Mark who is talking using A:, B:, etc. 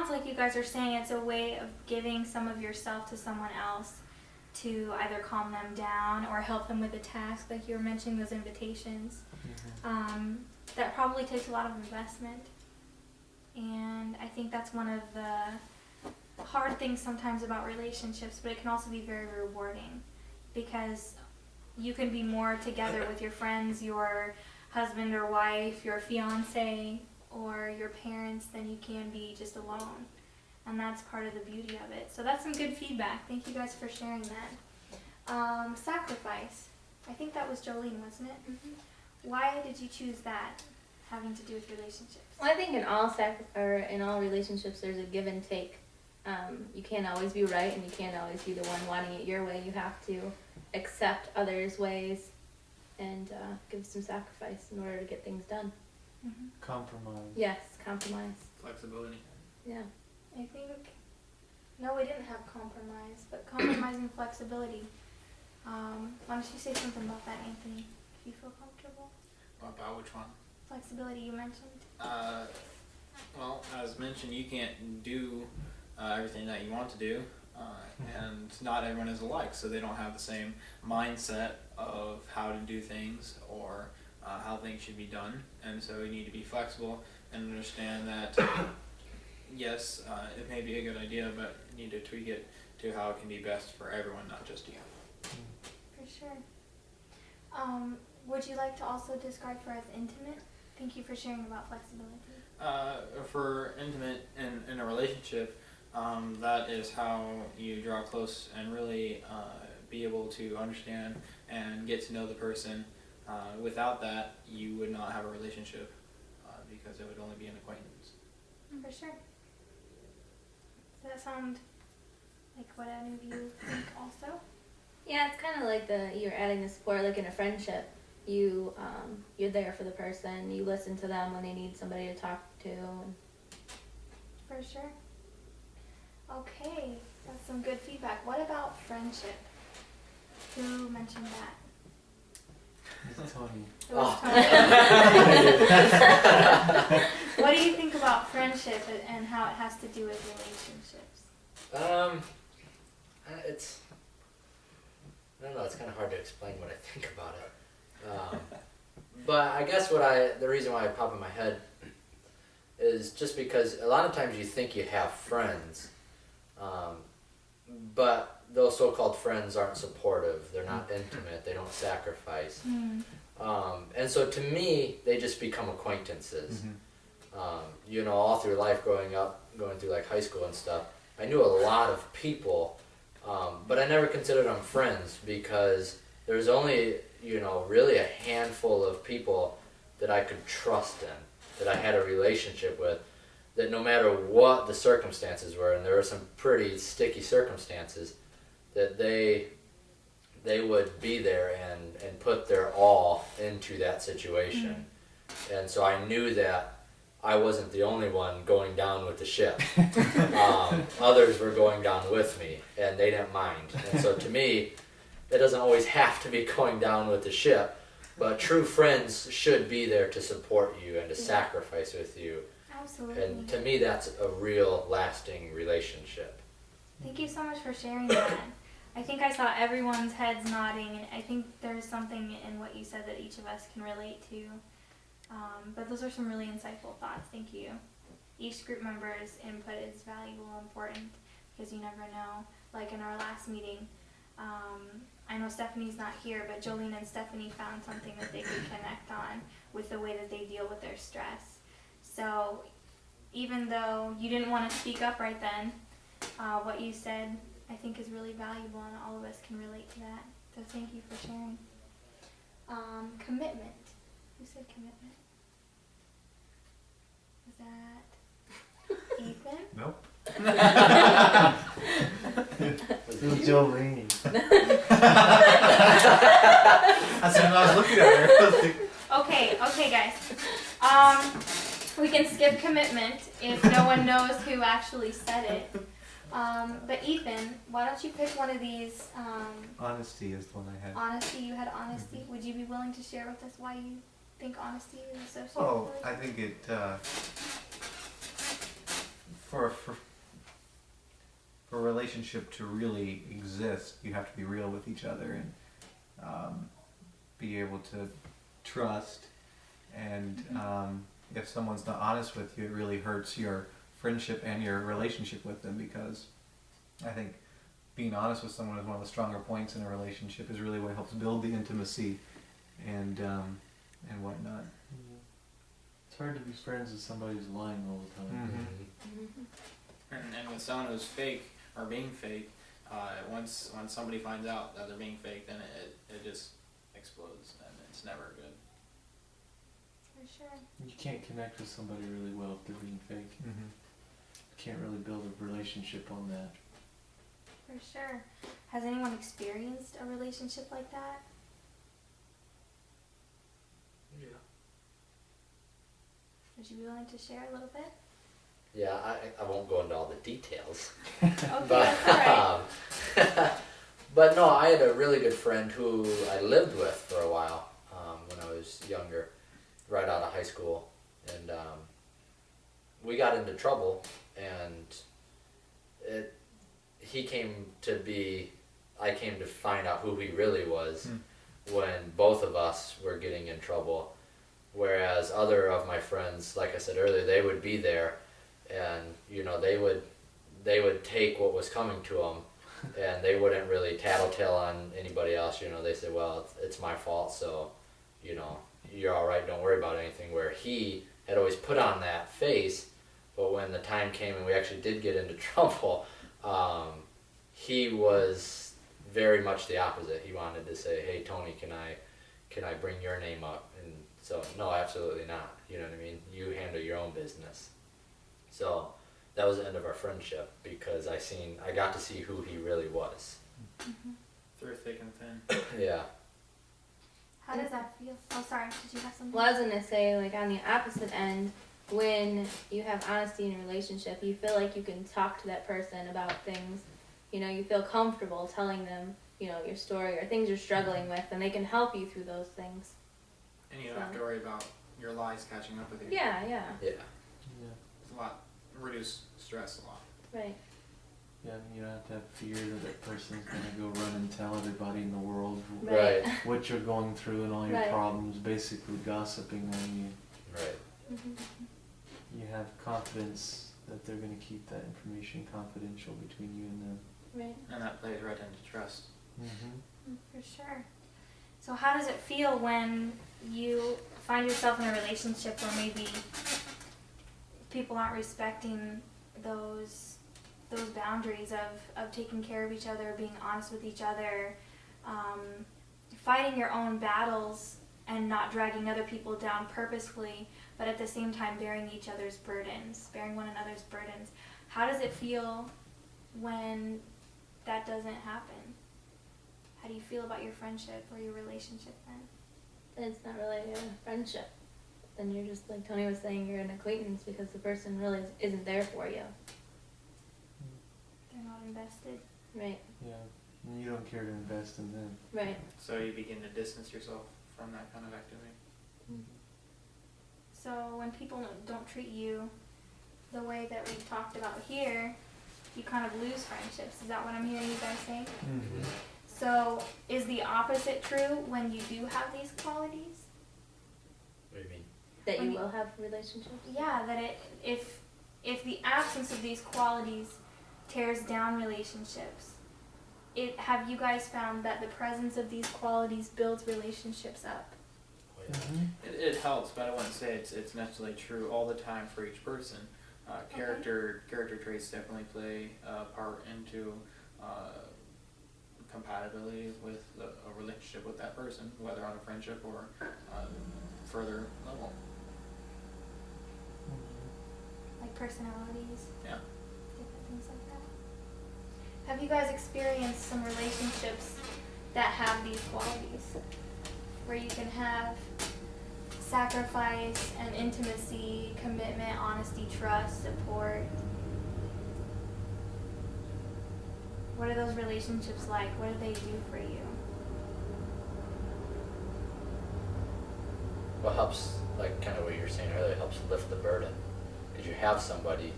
A: sounds like you guys are saying it's a way of giving some of yourself to someone else to either calm them down or help them with a task, like you were mentioning those invitations. That probably takes a lot of investment. And I think that's one of the hard things sometimes about relationships, but it can also be very rewarding because you can be more together with your friends, your husband or wife, your fiance, or your parents than you can be just alone. And that's part of the beauty of it. So that's some good feedback. Thank you guys for sharing that. Sacrifice. I think that was Jolene, wasn't it? Mm-hmm. Why did you choose that, having to do with relationships?
B: Well, I think in all relationships, there's a give and take. You can't always be right, and you can't always be the one wanting it your way. You have to accept others' ways and give some sacrifice in order to get things done.
C: Mm-hmm. Compromise.
B: Yes, compromise.
D: Flexibility.
B: Yeah.
A: I think, no, we didn't have compromise, but compromise and flexibility. Why don't you say something about that, Anthony, if you feel comfortable?
D: About which one?
A: Flexibility you mentioned.
D: Well, as mentioned, you can't do everything that you want to do, and not everyone is alike, so they don't have the same mindset of how to do things or how things should be done, and so you need to be flexible and understand that yes, it may be a good idea, but you need to tweak it to how it can be best for everyone, not just you.
A: For sure. Would you like to also describe for us intimate? Thank you for sharing about flexibility.
D: For intimate in a relationship, that is how you draw close and really be able to understand and get to know the person. Without that, you would not have a relationship because it would only be an acquaintance.
A: For sure. Does that sound like what any of you think also?
B: Yeah, it's kind of like you're adding the support, like in a friendship. You're there for the person. You listen to them when they need somebody to talk to.
A: For sure. Okay, that's some good feedback. What about friendship? Who mentioned that?
C: It's Tony.
A: It was Tony. What do you think about friendship and how it has to do with relationships?
E: I don't know, it's kind of hard to explain what I think about it. But I guess the reason why it popped in my head is just because a lot of times you think you have friends, but those so-called friends aren't supportive, they're not intimate, they don't sacrifice. And so to me, they just become acquaintances. All through life growing up, going through like high school and stuff, I knew a lot of people, but I never considered them friends because there was only, really a handful of people that I could trust in, that I had a relationship with, that no matter what the circumstances were, and there were some pretty sticky circumstances, that they would be there and put their all into that situation. And so I knew that I wasn't the only one going down with the ship. Others were going down with me, and they didn't mind. And so to me, it doesn't always have to be going down with the ship, but true friends should be there to support you and to sacrifice with you.
A: Absolutely.
E: And to me, that's a real lasting relationship.
A: Thank you so much for sharing that. I think I saw everyone's heads nodding, and I think there's something in what you said that each of us can relate to. But those are some really insightful thoughts. Thank you. Each group member's input is valuable and important because you never know. Like in our last meeting, I know Stephanie's not here, but Jolene and Stephanie found something that they could connect on with the way that they deal with their stress. So even though you didn't want to speak up right then, what you said I think is really valuable, and all of us can relate to that. So thank you for sharing. Commitment. Who said commitment? Was that Ethan?
C: Nope. It was Jolene. That's when I was looking at her. I was like,
A: Okay, guys. We can skip commitment if no one knows who actually said it. But Ethan, why don't you pick one of these?
C: honesty is the one I had.
A: Honesty. You had honesty. Would you be willing to share with us why you think honesty is associated
C: Oh,
A: with
C: I
A: it?
C: think it for a relationship to really exist, you have to be real with each other and be able to trust. And if someone's not honest with you, it really hurts your friendship and your relationship with them, because I think being honest with someone is one of the stronger points in a relationship. Is really what helps build the intimacy and whatnot.
F: It's hard to be friends with somebody who's lying all the time.
D: And with someone who's fake or being fake, once somebody finds out that they're being fake, then it just explodes, and it's never good.
A: For sure.
F: You can't connect with somebody really well if they're being fake.
C: Mm-hmm.
F: You can't really build a relationship on that.
A: For sure. Has anyone experienced a relationship like that?
E: Yeah.
A: Would you be willing to share a little bit?
E: Yeah, I won't go into all the details.
A: Okay,
E: But,
A: that's alright.
E: but no, I had a really good friend who I lived with for a while when I was younger, right out of high school. And we got into trouble, and I came to find out who he really was when both of us were getting in trouble. Whereas other of my friends, like I said earlier, they would be there, and they would take what was coming to them, and they wouldn't really tattletale on anybody else. They said, well, it's my fault, so you're all right, don't worry about anything. Where he had always put on that face, but when the time came and we actually did get into trouble, he was very much the opposite. He wanted to say, hey Tony, can I bring your name up? And so, no, absolutely not. You know what I mean? You handle your own business. So that was the end of our friendship, because I got to see who he really was.
D: Through thick and thin.
E: Yeah.
A: How does that feel? Oh, sorry. Did you have something?
B: Well, I was gonna say, like, on the opposite end, when you have honesty in a relationship, you feel like you can talk to that person about things. You feel comfortable telling them, your story or things you're struggling with, and they can help you through those things.
D: And you don't have to worry about your lies catching up with you.
B: Yeah,
E: Yeah.
D: It's a lot. Reduce stress a lot.
B: right.
F: Yeah, you don't have to have fear that person's gonna go run and tell everybody in the world
E: Right.
F: what you're going through and all your
B: Right.
F: problems, basically gossiping on you.
E: Right.
F: You have confidence that they're gonna keep that information confidential between you and them.
B: Right.
D: And that plays right into trust.
A: For sure. So how does it feel when you find yourself in a relationship where maybe people aren't respecting those boundaries of taking care of each other, being honest with each other, fighting your own battles and not dragging other people down purposefully, but at the same time bearing bearing one another's burdens? How does it feel when that doesn't happen? How do you feel about your friendship or your relationship then?
B: It's not really a friendship. Then you're just, like Tony was saying, you're an acquaintance because the person really isn't there for you.
A: They're not invested.
B: Right.
F: Yeah, and you don't care to invest in them.
B: Right.
D: So you begin to distance yourself from that kind of activity.
A: So when people don't treat you the way that we talked about here, you kind of lose friendships. Is that what I'm hearing you guys saying? So is the opposite true when you do have these qualities?
E: What do you mean?
B: That
A: When
B: you
A: you-
B: will have relationships.
A: Yeah, that if the absence of these qualities tears down relationships, have you guys found that the presence of these qualities builds relationships up?
E: Oh, yeah.
D: It helps, but I wouldn't say it's necessarily true all the time for each person. Character traits definitely play a part into compatibility with a relationship with that person, whether on a friendship or further level.
A: Like personalities?
D: Yeah.
A: Different things like that. Have you guys experienced some relationships that have these qualities? Where you can have sacrifice and intimacy, commitment, honesty, trust, support. What are those relationships like? What do they do for you?
E: What helps, like kind of what you were saying earlier, helps lift the burden. Because you have somebody